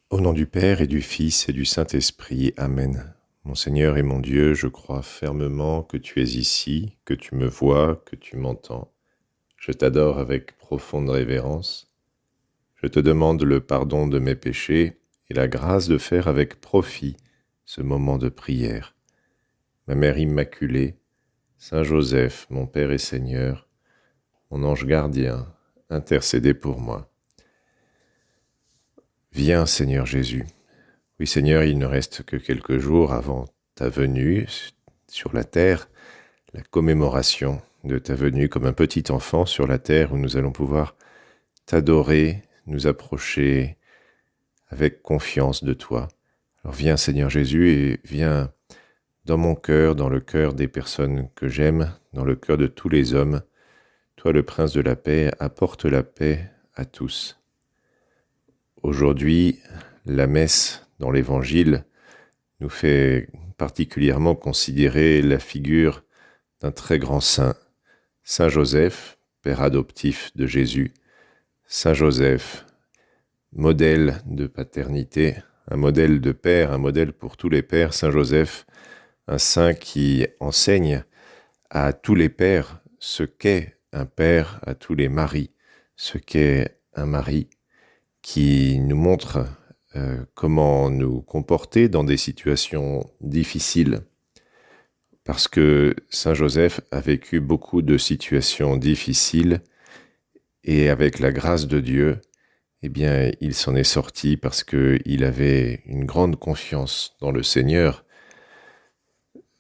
Au nom du Père et du Fils et du Saint-Esprit. Amen. Mon Seigneur et mon Dieu, je crois fermement que tu es ici, que tu me vois, que tu m'entends. Je t'adore avec profonde révérence. Je te demande le pardon de mes péchés et la grâce de faire avec profit ce moment de prière. Ma Mère Immaculée, Saint Joseph, mon Père et Seigneur, mon ange gardien, intercédez pour moi. Viens, Seigneur Jésus. Oui, Seigneur, il ne reste que quelques jours avant ta venue sur la terre, la commémoration de ta venue comme un petit enfant sur la terre où nous allons pouvoir t'adorer, nous approcher avec confiance de toi. Alors viens, Seigneur Jésus, et viens dans mon cœur, dans le cœur des personnes que j'aime, dans le cœur de tous les hommes. Toi, le Prince de la paix, apporte la paix à tous. Aujourd'hui, la messe dans l'Évangile nous fait particulièrement considérer la figure d'un très grand saint, Saint Joseph, père adoptif de Jésus. Saint Joseph, modèle de paternité, un modèle de père, un modèle pour tous les pères. Saint Joseph, un saint qui enseigne à tous les pères ce qu'est un père, à tous les maris ce qu'est un mari, qui nous montre comment nous comporter dans des situations difficiles. Parce que Saint Joseph a vécu beaucoup de situations difficiles et avec la grâce de Dieu, eh bien, il s'en est sorti parce qu'il avait une grande confiance dans le Seigneur.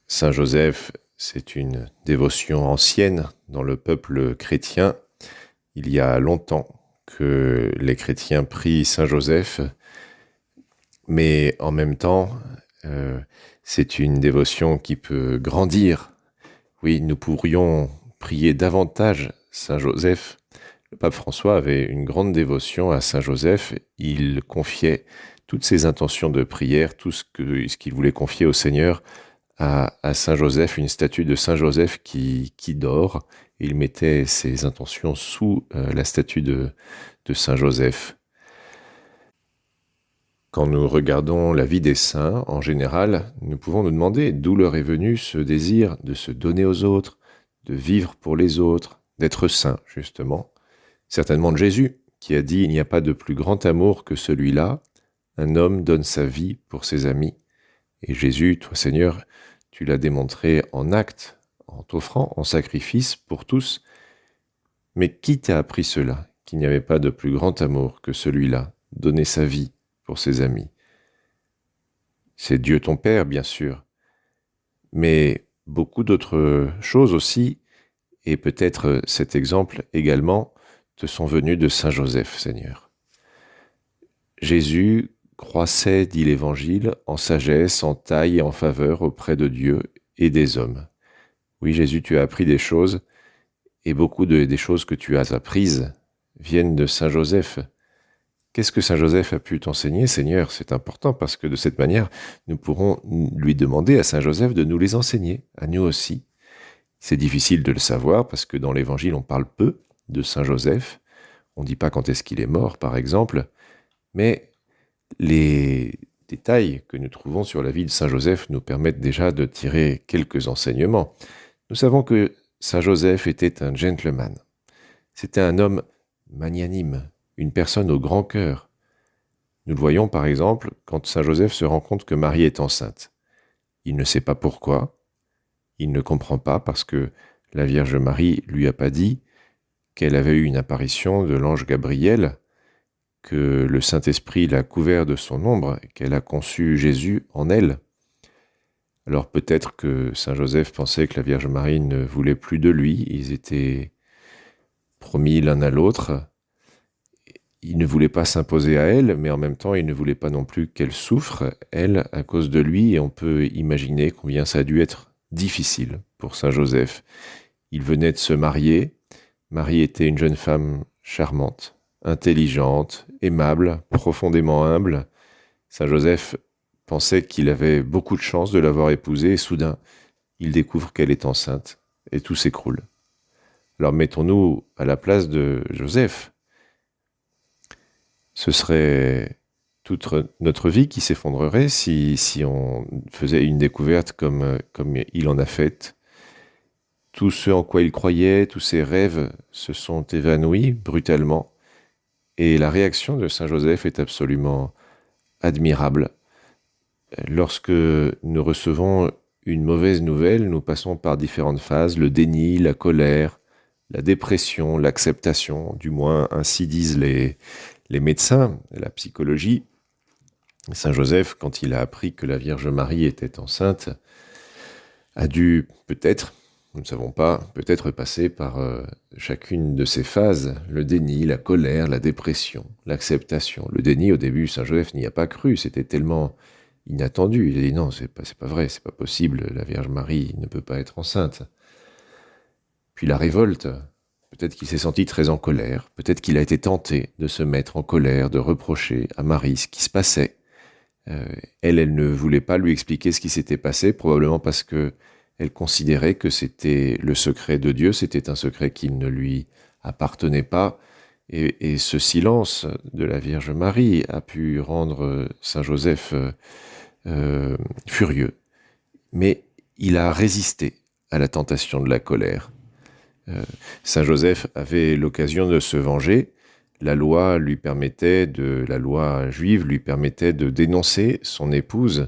Saint Joseph, c'est une dévotion ancienne dans le peuple chrétien. Il y a longtemps que les chrétiens prient Saint Joseph, mais en même temps, c'est une dévotion qui peut grandir. Oui, nous pourrions prier davantage Saint Joseph. Le pape François avait une grande dévotion à Saint Joseph. Il confiait toutes ses intentions de prière, tout ce qu'il voulait confier au Seigneur à Saint Joseph, une statue de Saint Joseph qui dort. Il mettait ses intentions sous la statue de Saint Joseph. Quand nous regardons la vie des saints, en général, nous pouvons nous demander d'où leur est venu ce désir de se donner aux autres, de vivre pour les autres, d'être saint, justement. Certainement de Jésus, qui a dit « Il n'y a pas de plus grand amour que celui-là, un homme donne sa vie pour ses amis ». Et Jésus, toi Seigneur, tu l'as démontré en acte, en t'offrant en sacrifice pour tous. Mais qui t'a appris cela, qu'il n'y avait pas de plus grand amour que celui-là, donner sa vie pour ses amis? C'est Dieu ton Père, bien sûr, mais beaucoup d'autres choses aussi, et peut-être cet exemple également, te sont venus de Saint Joseph, Seigneur. Jésus croissait, dit l'Évangile, en sagesse, en taille et en faveur auprès de Dieu et des hommes. Oui, Jésus, tu as appris des choses, et beaucoup des choses que tu as apprises viennent de Saint Joseph. Qu'est-ce que Saint Joseph a pu t'enseigner, Seigneur? C'est important parce que de cette manière, nous pourrons lui demander à Saint Joseph de nous les enseigner, à nous aussi. C'est difficile de le savoir parce que dans l'Évangile, on parle peu de Saint Joseph. On ne dit pas quand est-ce qu'il est mort, par exemple, mais les détails que nous trouvons sur la vie de Saint Joseph nous permettent déjà de tirer quelques enseignements. Nous savons que Saint Joseph était un gentleman. C'était un homme magnanime, une personne au grand cœur. Nous le voyons par exemple quand Saint Joseph se rend compte que Marie est enceinte. Il ne sait pas pourquoi, il ne comprend pas parce que la Vierge Marie lui a pas dit qu'elle avait eu une apparition de l'ange Gabriel, que le Saint-Esprit l'a couvert de son ombre, qu'elle a conçu Jésus en elle. Alors peut-être que Saint Joseph pensait que la Vierge Marie ne voulait plus de lui, ils étaient promis l'un à l'autre. Il ne voulait pas s'imposer à elle, mais en même temps, il ne voulait pas non plus qu'elle souffre, elle, à cause de lui, et on peut imaginer combien ça a dû être difficile pour Saint Joseph. Il venait de se marier. Marie était une jeune femme charmante, intelligente, aimable, profondément humble. Saint Joseph pensait qu'il avait beaucoup de chance de l'avoir épousée, et soudain, il découvre qu'elle est enceinte, et tout s'écroule. Alors mettons-nous à la place de Joseph. Ce serait toute notre vie qui s'effondrerait si on faisait une découverte comme il en a faite. Tout ce en quoi il croyait, tous ses rêves se sont évanouis brutalement. Et la réaction de Saint Joseph est absolument admirable. Lorsque nous recevons une mauvaise nouvelle, nous passons par différentes phases, le déni, la colère, la dépression, l'acceptation, du moins ainsi disent les médecins, la psychologie. Saint Joseph, quand il a appris que la Vierge Marie était enceinte, a dû peut-être, nous ne savons pas, peut-être passer par chacune de ces phases, le déni, la colère, la dépression, l'acceptation. Le déni, au début, Saint Joseph n'y a pas cru, c'était tellement inattendu. Il a dit non, c'est pas vrai, c'est pas possible, la Vierge Marie ne peut pas être enceinte. Puis la révolte, peut-être qu'il s'est senti très en colère, peut-être qu'il a été tenté de se mettre en colère, de reprocher à Marie ce qui se passait. Elle ne voulait pas lui expliquer ce qui s'était passé, probablement parce que elle considérait que c'était le secret de Dieu, c'était un secret qui ne lui appartenait pas. Et ce silence de la Vierge Marie a pu rendre Saint Joseph furieux. Mais il a résisté à la tentation de la colère. Saint Joseph avait l'occasion de se venger. La loi juive lui permettait de dénoncer son épouse.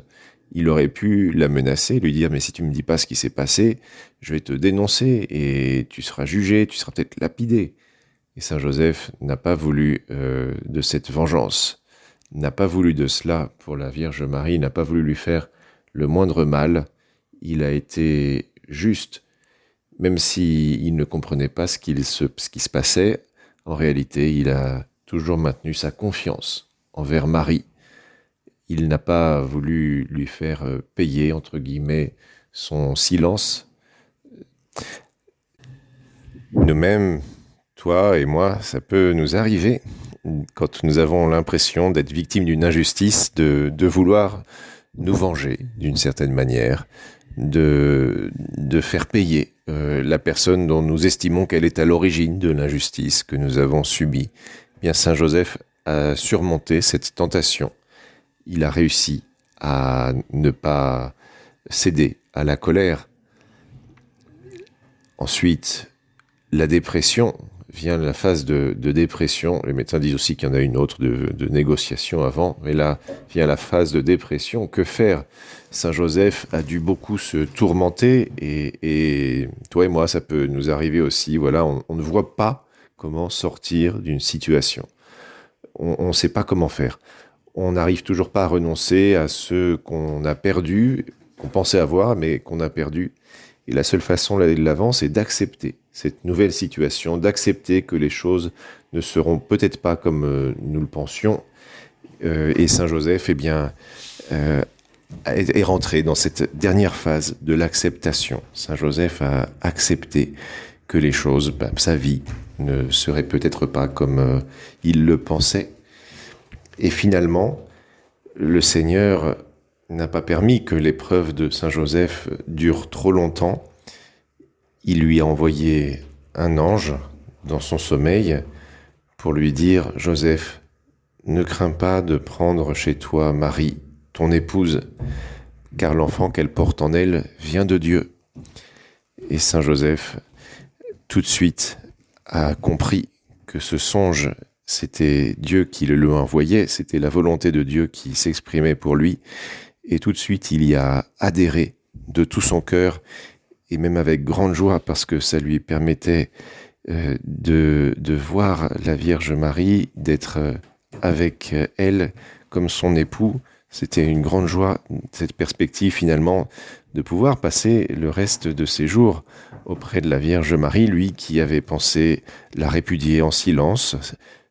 Il aurait pu la menacer, lui dire « Mais si tu ne me dis pas ce qui s'est passé, je vais te dénoncer et tu seras jugé, tu seras peut-être lapidé. » Et Saint Joseph n'a pas voulu de cette vengeance, n'a pas voulu de cela pour la Vierge Marie, n'a pas voulu lui faire le moindre mal. Il a été juste, même s'il ne comprenait pas ce qui se passait. En réalité, il a toujours maintenu sa confiance envers Marie. Il n'a pas voulu lui faire payer, entre guillemets, son silence. Nous-mêmes, toi et moi, ça peut nous arriver, quand nous avons l'impression d'être victimes d'une injustice, de vouloir nous venger d'une certaine manière, de faire payer la personne dont nous estimons qu'elle est à l'origine de l'injustice que nous avons subie. Bien, Saint Joseph a surmonté cette tentation. Il a réussi à ne pas céder à la colère. Ensuite, la dépression, vient la phase de dépression. Les médecins disent aussi qu'il y en a une autre de négociation avant, mais là vient la phase de dépression. Que faire? Saint Joseph a dû beaucoup se tourmenter et toi et moi, ça peut nous arriver aussi. Voilà, on ne voit pas comment sortir d'une situation. On ne sait pas comment faire. On n'arrive toujours pas à renoncer à ce qu'on a perdu, qu'on pensait avoir, mais qu'on a perdu. Et la seule façon d'aller de l'avant, c'est d'accepter cette nouvelle situation, d'accepter que les choses ne seront peut-être pas comme nous le pensions. Et Saint Joseph, est rentré dans cette dernière phase de l'acceptation. Saint Joseph a accepté que les choses, sa vie, ne serait peut-être pas comme il le pensait. Et finalement, le Seigneur n'a pas permis que l'épreuve de Saint Joseph dure trop longtemps. Il lui a envoyé un ange dans son sommeil pour lui dire « Joseph, ne crains pas de prendre chez toi Marie, ton épouse, car l'enfant qu'elle porte en elle vient de Dieu. » Et Saint Joseph, tout de suite, a compris que ce songe, c'était Dieu qui le lui envoyait, c'était la volonté de Dieu qui s'exprimait pour lui. Et tout de suite, il y a adhéré de tout son cœur, et même avec grande joie, parce que ça lui permettait de voir la Vierge Marie, d'être avec elle comme son époux. C'était une grande joie, cette perspective finalement, de pouvoir passer le reste de ses jours auprès de la Vierge Marie, lui qui avait pensé la répudier en silence,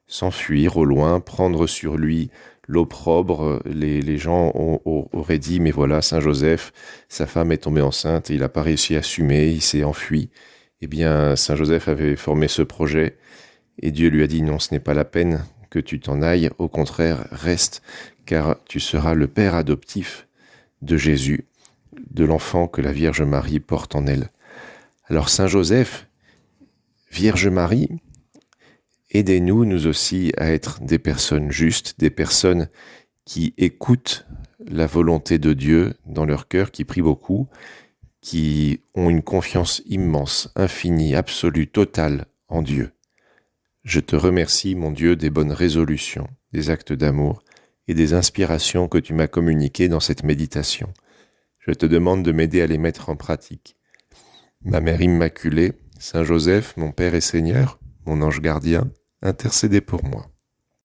s'enfuir au loin, prendre sur lui l'opprobre. Les gens auraient dit « Mais voilà, Saint Joseph, sa femme est tombée enceinte, et il n'a pas réussi à assumer, il s'est enfui. » Eh bien, Saint Joseph avait formé ce projet, et Dieu lui a dit « Non, ce n'est pas la peine que tu t'en ailles, au contraire, reste, car tu seras le père adoptif de Jésus, de l'enfant que la Vierge Marie porte en elle. » Alors Saint Joseph, Vierge Marie, aidez-nous, nous aussi, à être des personnes justes, des personnes qui écoutent la volonté de Dieu dans leur cœur, qui prient beaucoup, qui ont une confiance immense, infinie, absolue, totale en Dieu. Je te remercie, mon Dieu, des bonnes résolutions, des actes d'amour et des inspirations que tu m'as communiquées dans cette méditation. Je te demande de m'aider à les mettre en pratique. Ma Mère Immaculée, Saint Joseph, mon Père et Seigneur, mon ange gardien, intercédez pour moi.